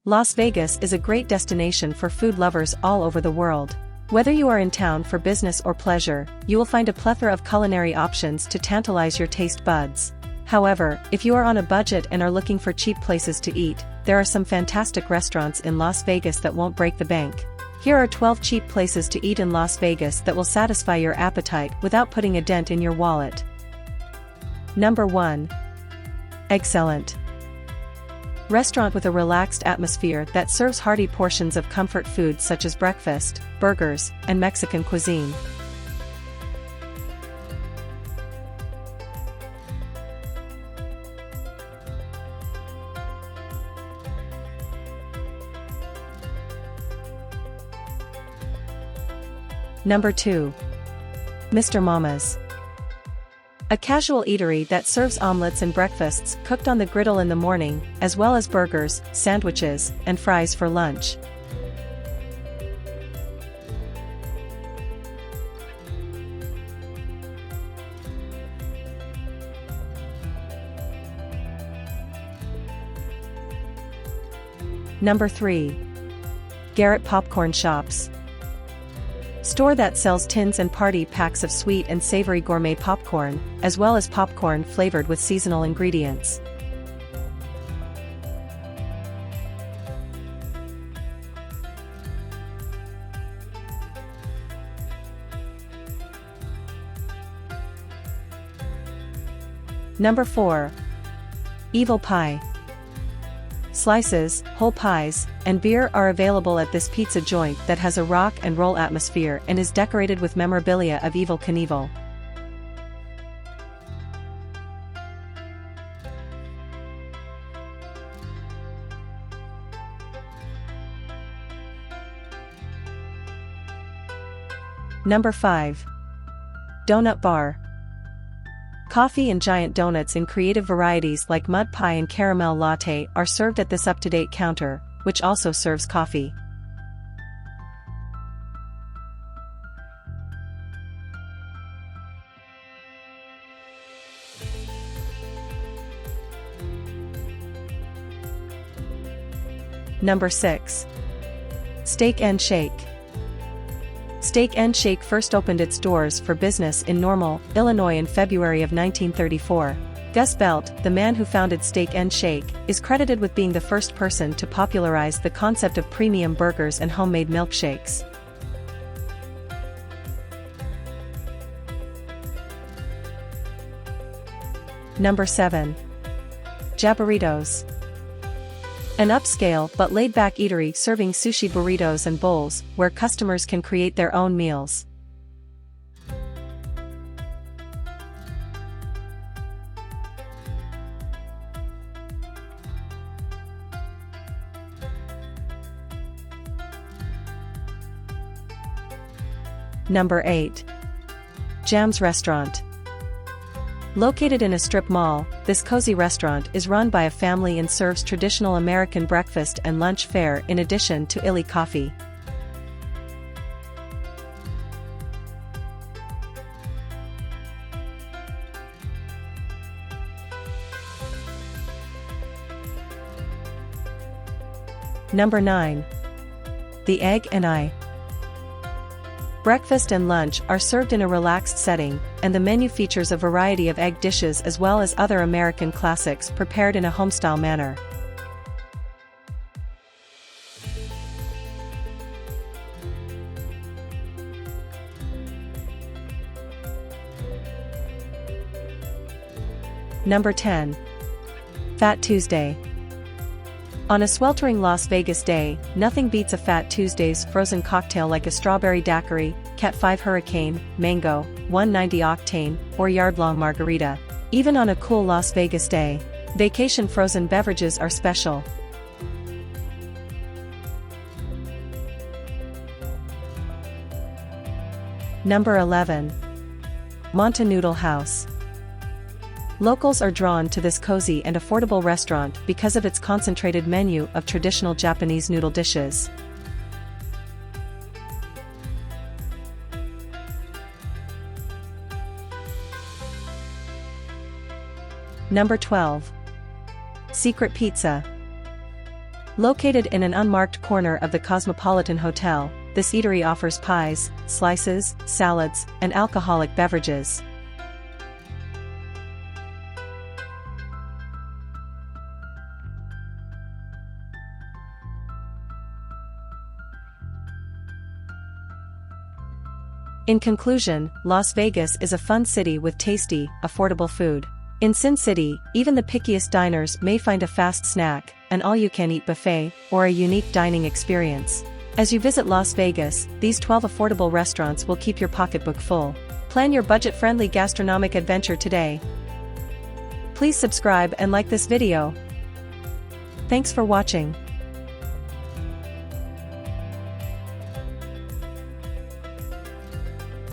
Las Vegas is a great destination for food lovers all over the world. Whether you are in town for business or pleasure, you will find a plethora of culinary options to tantalize your taste buds. However, if you are on a budget and are looking for cheap places to eat, there are some fantastic restaurants in Las Vegas that won't break the bank. Here are 12 cheap places to eat in Las Vegas that will satisfy your appetite without putting a dent in your wallet. Number 1. Excellent. Restaurant with a relaxed atmosphere that serves hearty portions of comfort food such as breakfast, burgers, and Mexican cuisine. Number 2. Mr. Mama's. A casual eatery that serves omelets and breakfasts cooked on the griddle in the morning, as well as burgers, sandwiches, and fries for lunch. Number 3. Garrett Popcorn Shops. Store that sells tins and party packs of sweet and savory gourmet popcorn, as well as popcorn flavored with seasonal ingredients. Number 4. Evil Pie. Slices, whole pies, and beer are available at this pizza joint that has a rock and roll atmosphere and is decorated with memorabilia of Evel Knievel. Number 5. Donut Bar. Coffee and giant donuts in creative varieties like mud pie and caramel latte are served at this up-to-date counter, which also serves coffee. Number 6. Steak and Shake. Steak and Shake first opened its doors for business in Normal, Illinois in February of 1934. Gus Belt, the man who founded Steak and Shake, is credited with being the first person to popularize the concept of premium burgers and homemade milkshakes. Number 7. Jaburritos. An upscale but laid-back eatery serving sushi burritos and bowls, where customers can create their own meals. Number 8. Jam's Restaurant. Located in a strip mall, this cozy restaurant is run by a family and serves traditional American breakfast and lunch fare in addition to illy coffee. Number 9. The Egg and I. Breakfast and lunch are served in a relaxed setting, and the menu features a variety of egg dishes as well as other American classics prepared in a homestyle manner. Number 10. Fat Tuesday. On a sweltering Las Vegas day, nothing beats a Fat Tuesday's frozen cocktail like a strawberry daiquiri, Cat 5 Hurricane, Mango, 190 Octane, or Yardlong Margarita. Even on a cool Las Vegas day, vacation frozen beverages are special. Number 11. Monta Noodle House. Locals are drawn to this cozy and affordable restaurant because of its concentrated menu of traditional Japanese noodle dishes. Number 12. Secret Pizza. Located in an unmarked corner of the Cosmopolitan Hotel, this eatery offers pies, slices, salads, and alcoholic beverages. In conclusion, Las Vegas is a fun city with tasty, affordable food. In Sin City, even the pickiest diners may find a fast snack, an all-you-can-eat buffet, or a unique dining experience. As you visit Las Vegas, these 12 affordable restaurants will keep your pocketbook full. Plan your budget-friendly gastronomic adventure today. Please subscribe and like this video. Thanks for watching.